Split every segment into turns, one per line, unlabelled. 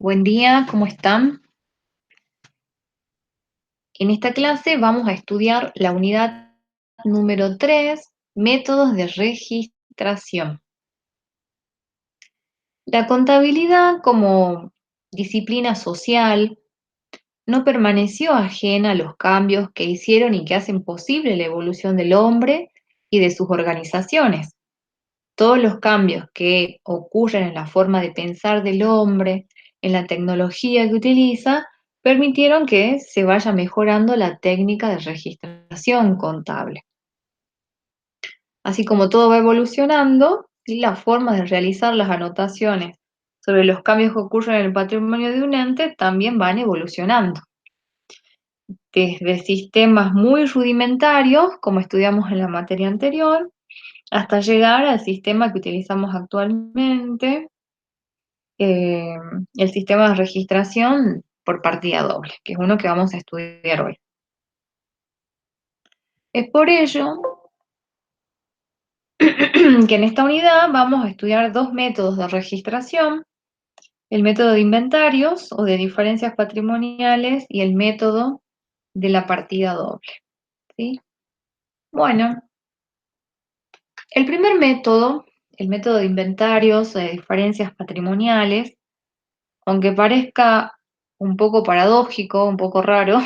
Buen día, ¿cómo están? En esta clase vamos a estudiar la unidad número 3, métodos de registración. La contabilidad como disciplina social no permaneció ajena a los cambios que hicieron y que hacen posible la evolución del hombre y de sus organizaciones. Todos los cambios que ocurren en la forma de pensar del hombre, en la tecnología que utiliza, permitieron que se vaya mejorando la técnica de registración contable. Así como todo va evolucionando, y la forma de realizar las anotaciones sobre los cambios que ocurren en el patrimonio de un ente también van evolucionando. Desde sistemas muy rudimentarios, como estudiamos en la materia anterior, hasta llegar al sistema que utilizamos actualmente, eh, el sistema de registración por partida doble, que es uno que vamos a estudiar hoy. Es por ello que en esta unidad vamos a estudiar dos métodos de registración, el método de inventarios o de diferencias patrimoniales y el método de la partida doble, ¿sí? Bueno, el primer método, el método de inventarios o de diferencias patrimoniales, aunque parezca un poco paradójico, un poco raro,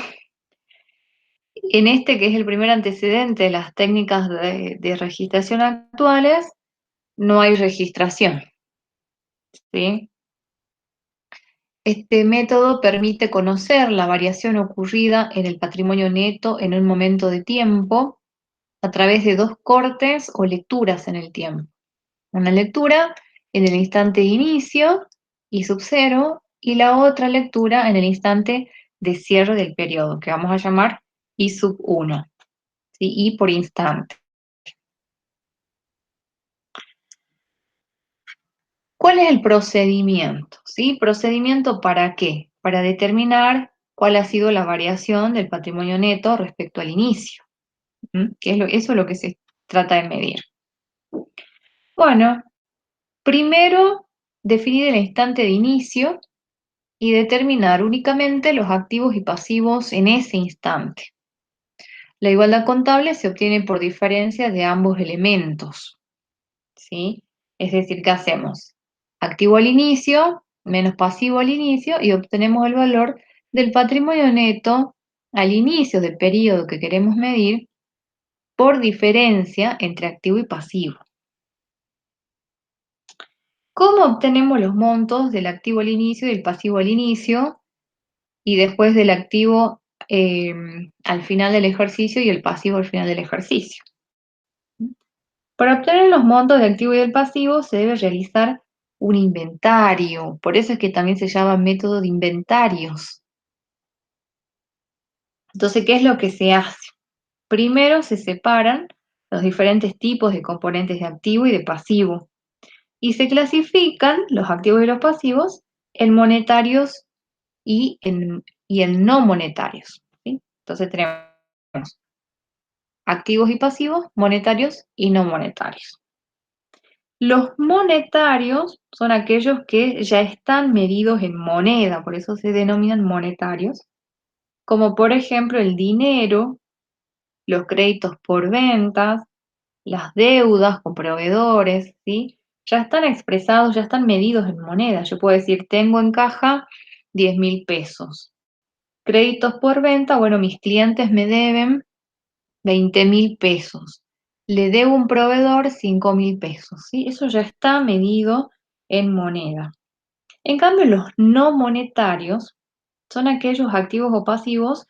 en este que es el primer antecedente de las técnicas de registración actuales, no hay registración, ¿sí? Este método permite conocer la variación ocurrida en el patrimonio neto en un momento de tiempo a través de dos cortes o lecturas en el tiempo. Una lectura en el instante de inicio, I sub 0, y la otra lectura en el instante de cierre del periodo, que vamos a llamar I sub 1, ¿sí? I por instante. ¿Cuál es el procedimiento? ¿Sí? ¿Procedimiento para qué? Para determinar cuál ha sido la variación del patrimonio neto respecto al inicio. Que eso es lo que se trata de medir. Bueno, primero definir el instante de inicio y determinar únicamente los activos y pasivos en ese instante. La igualdad contable se obtiene por diferencia de ambos elementos, ¿sí? Es decir, ¿qué hacemos? Activo al inicio menos pasivo al inicio y obtenemos el valor del patrimonio neto al inicio del periodo que queremos medir por diferencia entre activo y pasivo. ¿Cómo obtenemos los montos del activo al inicio y del pasivo al inicio y después del activo al final del ejercicio y el pasivo al final del ejercicio? Para obtener los montos del activo y del pasivo se debe realizar un inventario, por eso es que también se llama método de inventarios. Entonces, ¿qué es lo que se hace? Primero se separan los diferentes tipos de componentes de activo y de pasivo y se clasifican los activos y los pasivos en monetarios y en no monetarios, ¿sí? Entonces tenemos activos y pasivos, monetarios y no monetarios. Los monetarios son aquellos que ya están medidos en moneda, por eso se denominan monetarios, como por ejemplo el dinero, los créditos por ventas, las deudas con proveedores, ¿sí? Ya están expresados, ya están medidos en moneda. Yo puedo decir, tengo en caja 10.000 pesos. Créditos por venta, bueno, mis clientes me deben 20.000 pesos. Le debo a un proveedor 5.000 pesos, ¿sí? Eso ya está medido en moneda. En cambio, los no monetarios son aquellos activos o pasivos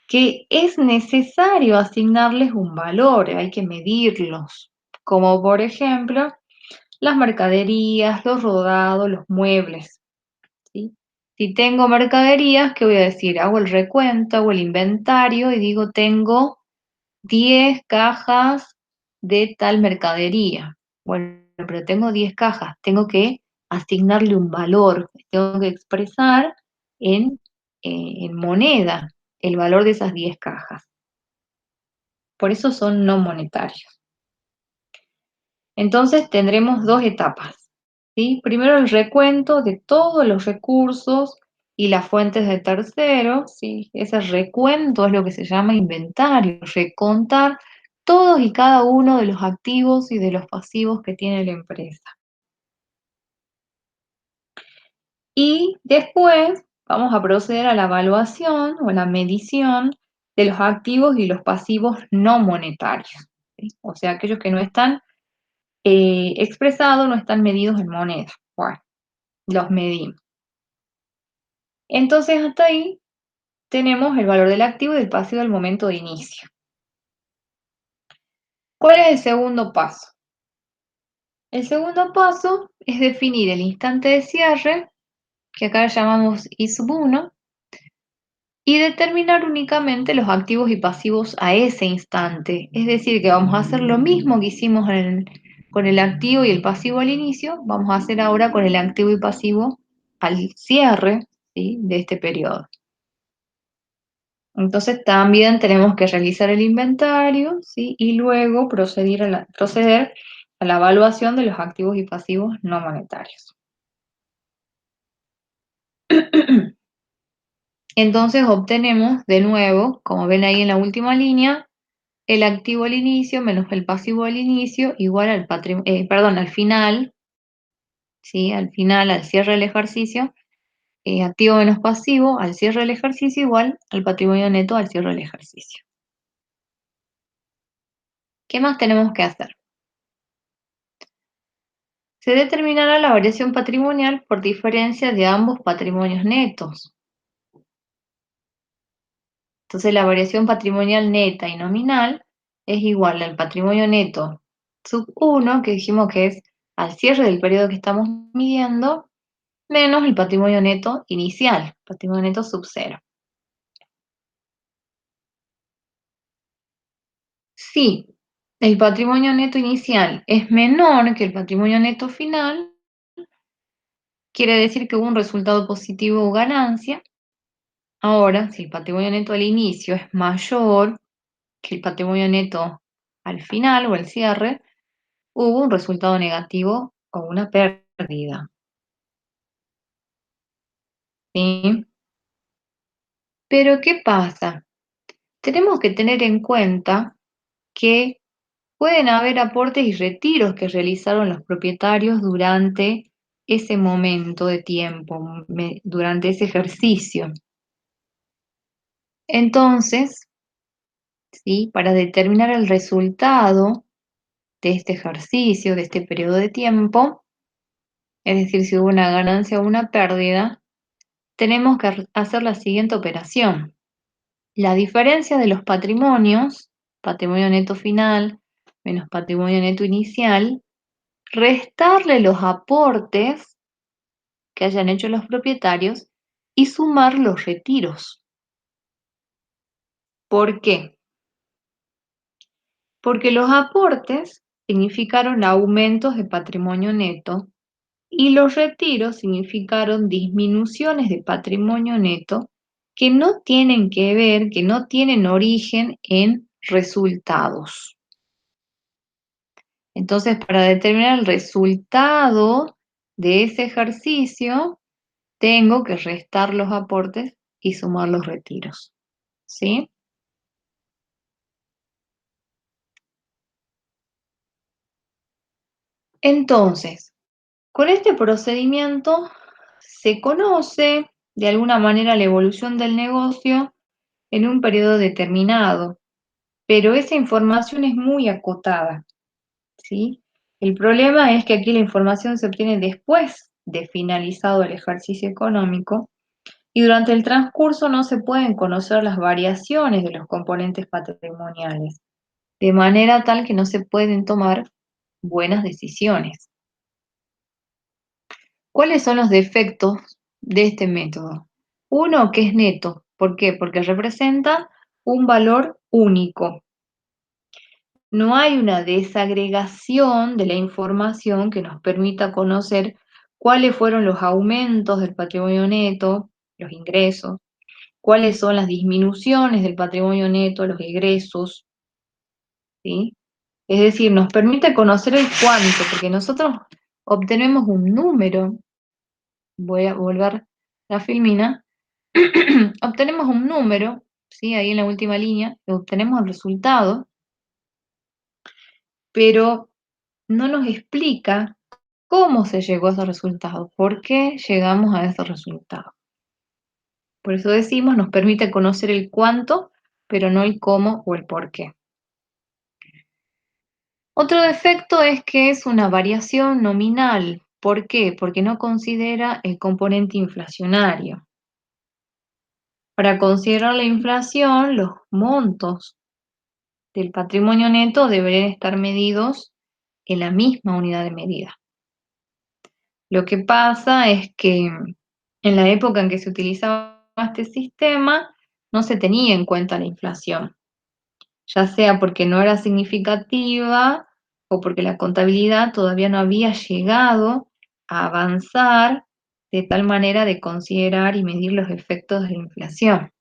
que es necesario asignarles un valor, hay que medirlos, como por ejemplo las mercaderías, los rodados, los muebles, ¿sí? Si tengo mercaderías, ¿qué voy a decir? Hago el recuento, hago el inventario y digo tengo 10 cajas de tal mercadería. Bueno, pero tengo 10 cajas, tengo que asignarle un valor, tengo que expresar en moneda el valor de esas 10 cajas. Por eso son no monetarios. Entonces tendremos dos etapas. ¿sí? Primero el recuento de todos los recursos y las fuentes de terceros, ¿sí? Ese recuento es lo que se llama inventario, recontar todos y cada uno de los activos y de los pasivos que tiene la empresa. Y después vamos a proceder a la evaluación o la medición de los activos y los pasivos no monetarios, ¿sí? O sea, aquellos que no están expresados, no están medidos en moneda. Bueno, los medimos. Entonces, hasta ahí tenemos el valor del activo y del pasivo al momento de inicio. ¿Cuál es el segundo paso? El segundo paso es definir el instante de cierre, que acá llamamos I sub 1, y determinar únicamente los activos y pasivos a ese instante. Es decir, que vamos a hacer lo mismo que hicimos con el activo y el pasivo al inicio, vamos a hacer ahora con el activo y pasivo al cierre, ¿sí?, de este periodo. Entonces también tenemos que realizar el inventario, ¿sí?, y luego proceder a la evaluación de los activos y pasivos no monetarios. Entonces obtenemos de nuevo, como ven ahí en la última línea, el activo al inicio menos el pasivo al inicio igual al final, ¿sí? Al final, al cierre del ejercicio, activo menos pasivo al cierre del ejercicio igual al patrimonio neto al cierre del ejercicio. ¿Qué más tenemos que hacer? Se determinará la variación patrimonial por diferencia de ambos patrimonios netos. Entonces, la variación patrimonial neta y nominal es igual al patrimonio neto sub 1, que dijimos que es al cierre del periodo que estamos midiendo, menos el patrimonio neto inicial, patrimonio neto sub 0. Si el patrimonio neto inicial es menor que el patrimonio neto final, quiere decir que hubo un resultado positivo o ganancia. Ahora, si el patrimonio neto al inicio es mayor que el patrimonio neto al final o al cierre, hubo un resultado negativo o una pérdida, ¿sí? Pero ¿qué pasa? Tenemos que tener en cuenta que pueden haber aportes y retiros que realizaron los propietarios durante ese momento de tiempo, durante ese ejercicio. Entonces, ¿sí?, para determinar el resultado de este ejercicio, de este periodo de tiempo, es decir, si hubo una ganancia o una pérdida, tenemos que hacer la siguiente operación. La diferencia de los patrimonios, patrimonio neto final menos patrimonio neto inicial, restarle los aportes que hayan hecho los propietarios y sumar los retiros. ¿Por qué? Porque los aportes significaron aumentos de patrimonio neto y los retiros significaron disminuciones de patrimonio neto que no tienen que ver, que no tienen origen en resultados. Entonces, para determinar el resultado de ese ejercicio, tengo que restar los aportes y sumar los retiros, ¿sí? Entonces, con este procedimiento se conoce de alguna manera la evolución del negocio en un periodo determinado, pero esa información es muy acotada, ¿sí? El problema es que aquí la información se obtiene después de finalizado el ejercicio económico y durante el transcurso no se pueden conocer las variaciones de los componentes patrimoniales, de manera tal que no se pueden tomar buenas decisiones. ¿Cuáles son los defectos de este método? Uno, que es neto. ¿Por qué? Porque representa un valor único. No hay una desagregación de la información que nos permita conocer cuáles fueron los aumentos del patrimonio neto, los ingresos, cuáles son las disminuciones del patrimonio neto, los egresos, ¿sí? Es decir, nos permite conocer el cuánto, porque nosotros obtenemos un número, voy a volver la filmina, obtenemos un número, ¿sí? Ahí en la última línea, obtenemos el resultado, pero no nos explica cómo se llegó a ese resultado, por qué llegamos a ese resultado. Por eso decimos, nos permite conocer el cuánto, pero no el cómo o el por qué. Otro defecto es que es una variación nominal. ¿Por qué? Porque no considera el componente inflacionario. Para considerar la inflación, los montos del patrimonio neto deberían estar medidos en la misma unidad de medida. Lo que pasa es que en la época en que se utilizaba este sistema no se tenía en cuenta la inflación, ya sea porque no era significativa o porque la contabilidad todavía no había llegado a avanzar de tal manera de considerar y medir los efectos de la inflación.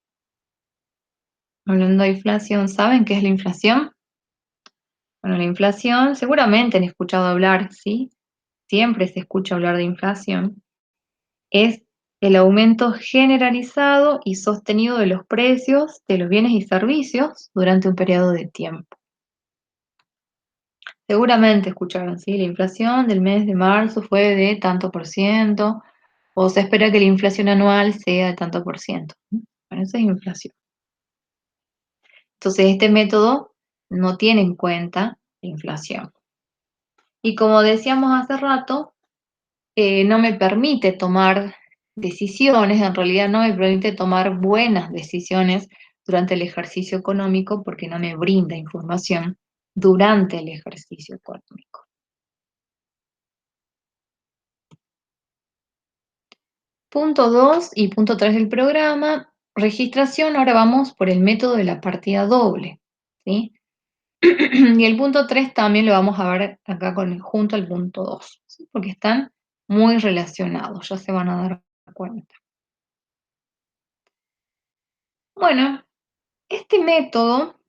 Hablando de inflación, ¿saben qué es la inflación? Bueno, la inflación, seguramente han escuchado hablar, ¿sí? Siempre se escucha hablar de inflación. Es el aumento generalizado y sostenido de los precios de los bienes y servicios durante un periodo de tiempo. Seguramente escucharon, ¿sí? La inflación del mes de marzo fue de tanto por ciento, o se espera que la inflación anual sea de tanto por ciento. Bueno, eso es inflación. Entonces, este método no tiene en cuenta la inflación. Y como decíamos hace rato, no me permite tomar decisiones, en realidad no me permite tomar buenas decisiones durante el ejercicio económico porque no me brinda información durante el ejercicio económico. Punto 2 y punto 3 del programa, registración, ahora vamos por el método de la partida doble, ¿sí? Y el punto 3 también lo vamos a ver acá junto al punto 2, ¿sí? Porque están muy relacionados, ya se van a dar cuenta. Bueno, este método,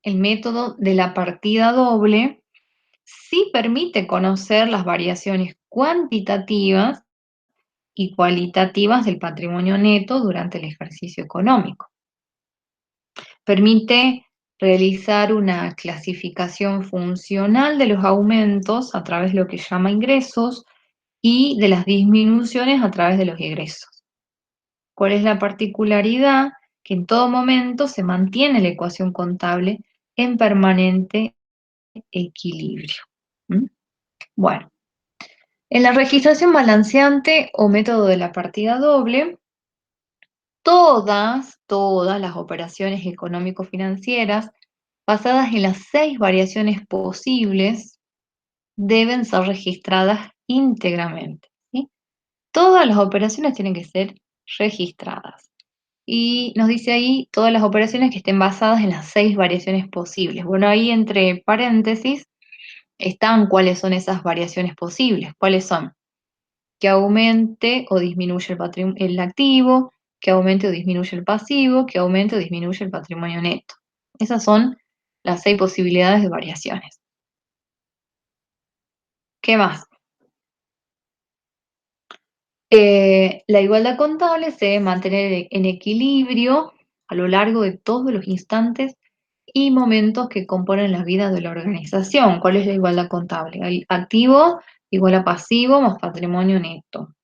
el método de la partida doble, sí permite conocer las variaciones cuantitativas y cualitativas del patrimonio neto durante el ejercicio económico. Permite realizar una clasificación funcional de los aumentos a través de lo que llama ingresos y de las disminuciones a través de los egresos. ¿Cuál es la particularidad? Que en todo momento se mantiene la ecuación contable en permanente equilibrio. ¿Mm? Bueno, en la registración balanceante o método de la partida doble, todas las operaciones económico-financieras basadas en las 6 variaciones posibles deben ser registradas íntegramente, ¿sí? Todas las operaciones tienen que ser registradas. Y nos dice ahí todas las operaciones que estén basadas en las 6 variaciones posibles. Bueno, ahí entre paréntesis están cuáles son esas variaciones posibles. ¿Cuáles son? Que aumente o disminuya el activo, que aumente o disminuya el pasivo, que aumente o disminuya el patrimonio neto. Esas son las 6 posibilidades de variaciones. ¿Qué más? La igualdad contable se debe mantener en equilibrio a lo largo de todos los instantes y momentos que componen la vida de la organización. ¿Cuál es la igualdad contable? El activo igual a pasivo más patrimonio neto.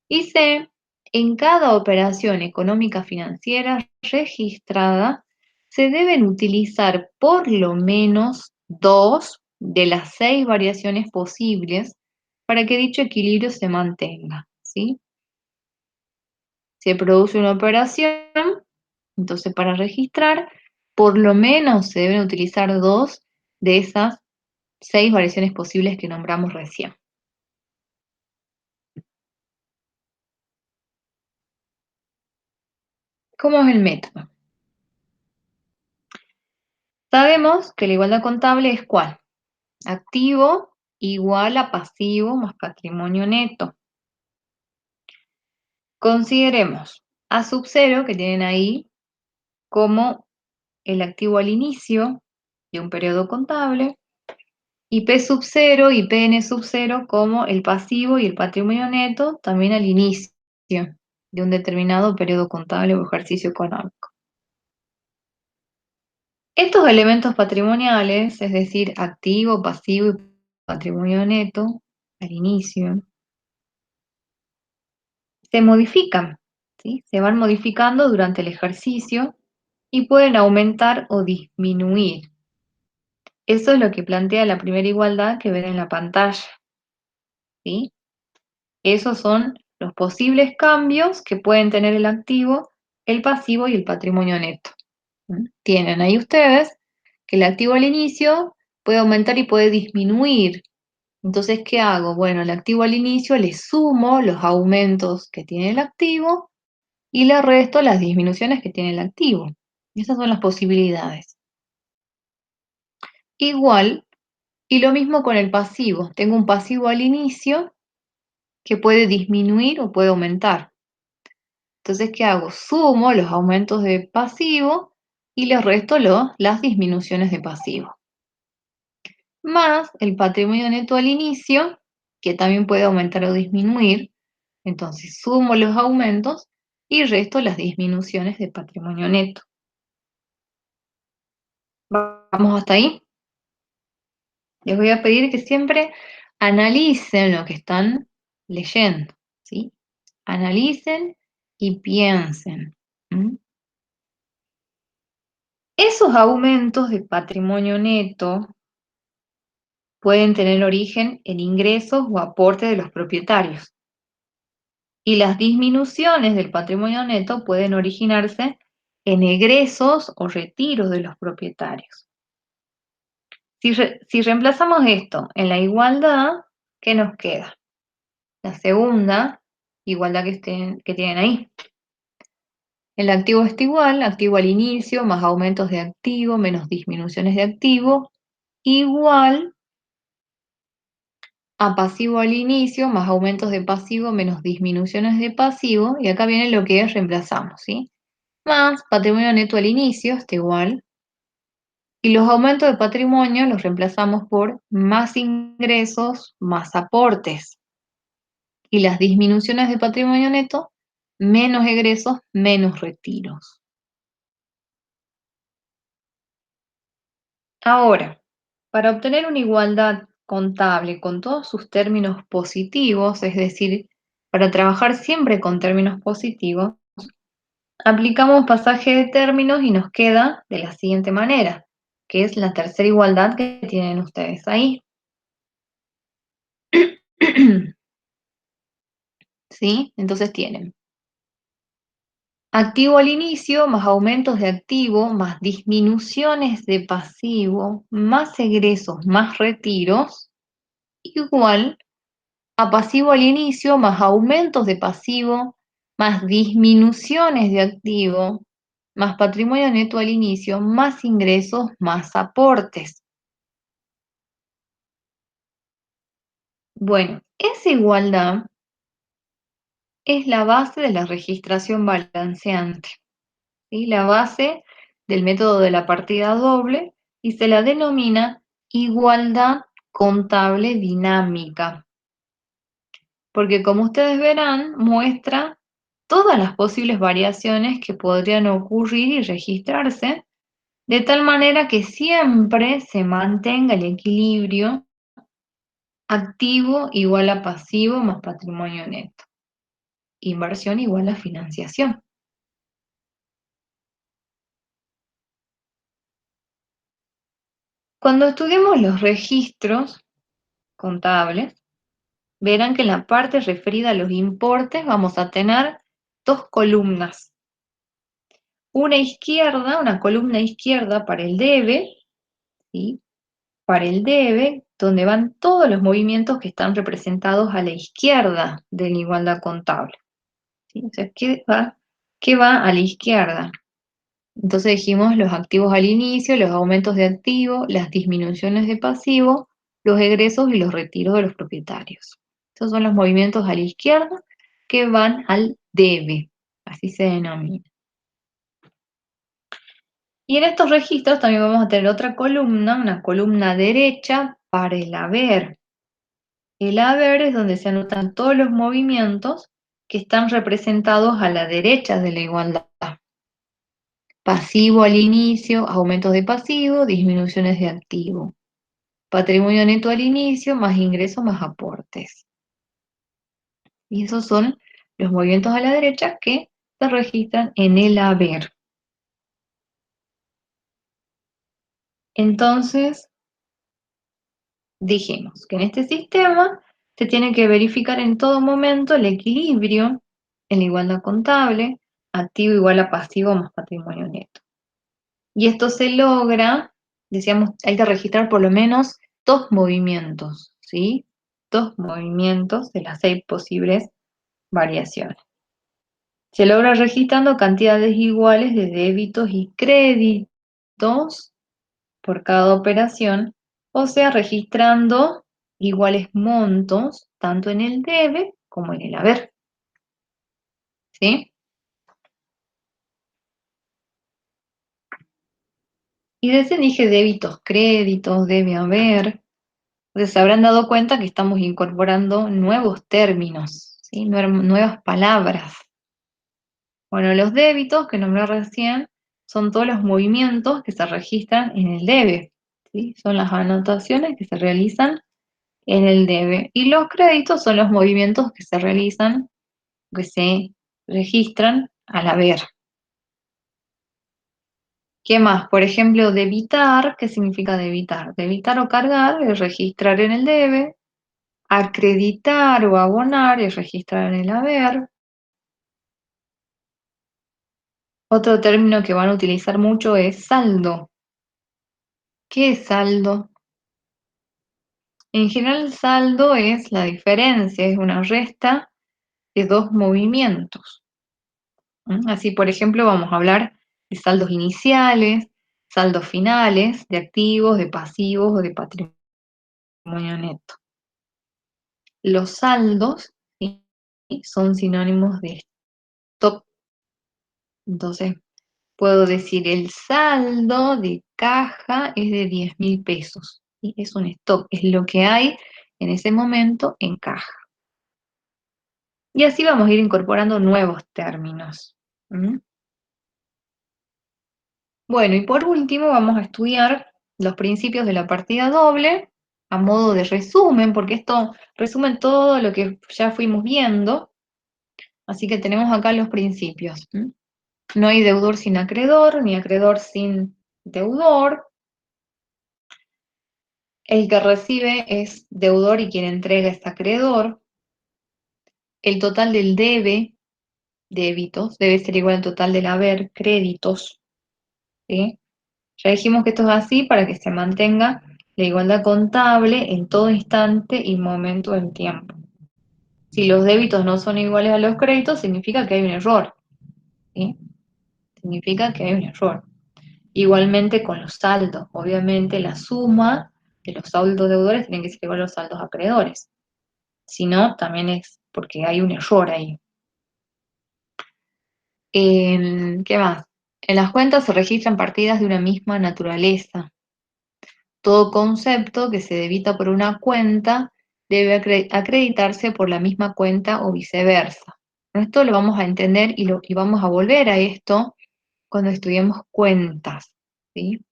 Y C, en cada operación económica financiera registrada se deben utilizar por lo menos 2 de las 6 variaciones posibles para que dicho equilibrio se mantenga, ¿sí? Se produce una operación, entonces para registrar, por lo menos se deben utilizar 2 de esas 6 variaciones posibles que nombramos recién. ¿Cómo es el método? Sabemos que la igualdad contable es ¿cuál? Activo igual a pasivo más patrimonio neto. Consideremos a sub 0 que tienen ahí como el activo al inicio de un periodo contable y P sub cero y PN sub cero como el pasivo y el patrimonio neto también al inicio de un determinado periodo contable o ejercicio económico. Estos elementos patrimoniales, es decir, activo, pasivo y patrimonio neto, al inicio, se modifican, ¿sí? Se van modificando durante el ejercicio y pueden aumentar o disminuir. Eso es lo que plantea la primera igualdad que ven en la pantalla, ¿sí? Esos son los posibles cambios que pueden tener el activo, el pasivo y el patrimonio neto. ¿Mm? Tienen ahí ustedes que el activo al inicio puede aumentar y puede disminuir. Entonces, ¿qué hago? Bueno, el activo al inicio le sumo los aumentos que tiene el activo y le resto las disminuciones que tiene el activo. Esas son las posibilidades. Igual, y lo mismo con el pasivo. Tengo un pasivo al inicio que puede disminuir o puede aumentar. Entonces, ¿qué hago? Sumo los aumentos de pasivo y le resto las disminuciones de pasivo. Más el patrimonio neto al inicio, que también puede aumentar o disminuir. Entonces, sumo los aumentos y resto las disminuciones de patrimonio neto. ¿Vamos hasta ahí? Les voy a pedir que siempre analicen lo que están leyendo, ¿sí? Analicen y piensen. ¿Mm? Esos aumentos de patrimonio neto pueden tener origen en ingresos o aporte de los propietarios. Y las disminuciones del patrimonio neto pueden originarse en egresos o retiros de los propietarios. Si reemplazamos esto en la igualdad, ¿qué nos queda? La segunda igualdad que tienen ahí. El activo está igual, activo al inicio, más aumentos de activo, menos disminuciones de activo, igual a pasivo al inicio, más aumentos de pasivo, menos disminuciones de pasivo, y acá viene lo que reemplazamos, ¿sí? Más patrimonio neto al inicio está igual, y los aumentos de patrimonio los reemplazamos por más ingresos, más aportes, y las disminuciones de patrimonio neto, menos egresos, menos retiros. Ahora, para obtener una igualdad contable con todos sus términos positivos, es decir, para trabajar siempre con términos positivos, aplicamos pasaje de términos y nos queda de la siguiente manera, que es la tercera igualdad que tienen ustedes ahí. ¿Sí? Entonces tienen activo al inicio, más aumentos de activo, más disminuciones de pasivo, más egresos, más retiros, igual a pasivo al inicio, más aumentos de pasivo, más disminuciones de activo, más patrimonio neto al inicio, más ingresos, más aportes. Bueno, esa igualdad es la base de la registración balanceante, ¿sí? La base del método de la partida doble y se la denomina igualdad contable dinámica, porque como ustedes verán, muestra todas las posibles variaciones que podrían ocurrir y registrarse, de tal manera que siempre se mantenga el equilibrio activo igual a pasivo más patrimonio neto, inversión igual a financiación. Cuando estudiemos los registros contables, verán que en la parte referida a los importes vamos a tener dos columnas. Una columna izquierda para el debe, ¿sí? Para el debe, donde van todos los movimientos que están representados a la izquierda de la igualdad contable, ¿sí? O sea, ¿qué va a la izquierda? Entonces dijimos los activos al inicio, los aumentos de activo, las disminuciones de pasivo, los egresos y los retiros de los propietarios. Esos son los movimientos a la izquierda que van al debe, así se denomina. Y en estos registros también vamos a tener otra columna, una columna derecha para el haber. El haber es donde se anotan todos los movimientos que están representados a la derecha de la igualdad. Pasivo al inicio, aumentos de pasivo, disminuciones de activo. Patrimonio neto al inicio, más ingresos, más aportes. Y esos son los movimientos a la derecha que se registran en el haber. Entonces, dijimos que en este sistema se tiene que verificar en todo momento el equilibrio en la igualdad contable, activo igual a pasivo más patrimonio neto. Y esto se logra, decíamos, hay que registrar por lo menos 2 movimientos, ¿sí? 2 movimientos de las 6 posibles variaciones. Se logra registrando cantidades iguales de débitos y créditos por cada operación, o sea, registrando iguales montos tanto en el debe como en el haber. ¿Sí? Y recién dije débitos, créditos, debe haber. Entonces se habrán dado cuenta que estamos incorporando nuevos términos, ¿sí? Nuevas palabras. Bueno, los débitos que nombré recién son todos los movimientos que se registran en el debe, ¿sí? Son las anotaciones que se realizan en el debe. Y los créditos son los movimientos que se realizan, que se registran al haber. ¿Qué más? Por ejemplo, debitar, ¿qué significa debitar? Debitar o cargar es registrar en el debe. Acreditar o abonar es registrar en el haber. Otro término que van a utilizar mucho es saldo. ¿Qué es saldo? En general, saldo es la diferencia, es una resta de 2 movimientos. Así, por ejemplo, vamos a hablar de saldos iniciales, saldos finales, de activos, de pasivos o de patrimonio neto. Los saldos, ¿sí?, son sinónimos de stock. Entonces, puedo decir el saldo de caja es de 10.000 pesos. ¿Sí? Es un stock, es lo que hay en ese momento en caja. Y así vamos a ir incorporando nuevos términos. Bueno, y por último vamos a estudiar los principios de la partida doble a modo de resumen, porque esto resume todo lo que ya fuimos viendo. Así que tenemos acá los principios. No hay deudor sin acreedor, ni acreedor sin deudor. El que recibe es deudor y quien entrega es acreedor. El total del debe, débitos, debe ser igual al total del haber, créditos. ¿Sí? Ya dijimos que esto es así para que se mantenga la igualdad contable en todo instante y momento del tiempo. Si los débitos no son iguales a los créditos, significa que hay un error. ¿Sí? Significa que hay un error. Igualmente con los saldos. Obviamente la suma de los saldos deudores tiene que ser igual a los saldos acreedores. Si no, también es porque hay un error ahí. ¿Qué más? En las cuentas se registran partidas de una misma naturaleza. Todo concepto que se debita por una cuenta debe acreditarse por la misma cuenta o viceversa. Esto lo vamos a entender y vamos a volver a esto cuando estudiemos cuentas, ¿sí?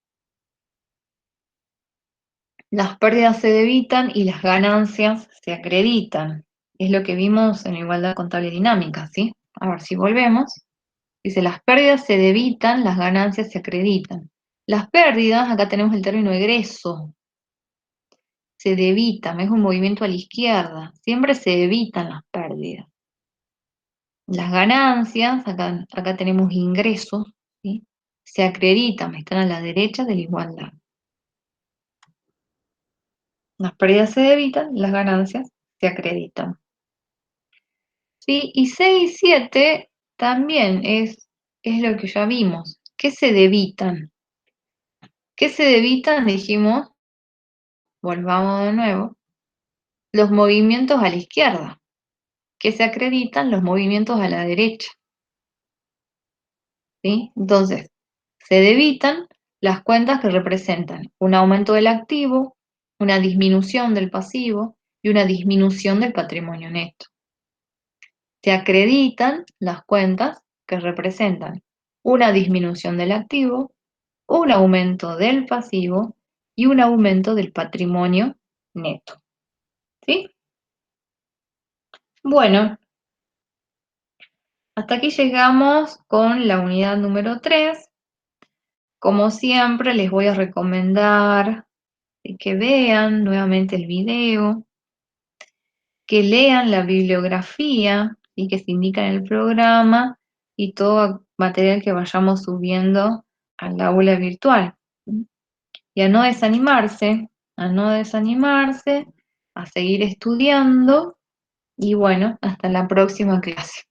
Las pérdidas se debitan y las ganancias se acreditan. Es lo que vimos en igualdad contable dinámica, ¿sí? A ver si volvemos. Dice, las pérdidas se debitan, las ganancias se acreditan. Las pérdidas, acá tenemos el término egreso, se debitan, es un movimiento a la izquierda, siempre se evitan las pérdidas. Las ganancias, acá tenemos ingresos, ¿sí?, se acreditan, están a la derecha de la igualdad. Las pérdidas se debitan, las ganancias se acreditan. ¿Sí? Y 6 y 7 también es lo que ya vimos. ¿Qué se debitan? ¿Qué se debitan? Dijimos, volvamos de nuevo, los movimientos a la izquierda. ¿Qué se acreditan? Los movimientos a la derecha. ¿Sí? Entonces, se debitan las cuentas que representan un aumento del activo, una disminución del pasivo y una disminución del patrimonio neto. Se acreditan las cuentas que representan una disminución del activo, un aumento del pasivo y un aumento del patrimonio neto. ¿Sí? Bueno, hasta aquí llegamos con la unidad número 3. Como siempre, les voy a recomendar que vean nuevamente el video, que lean la bibliografía y que se indica en el programa y todo material que vayamos subiendo al aula virtual. Y a no desanimarse, a seguir estudiando y bueno, hasta la próxima clase.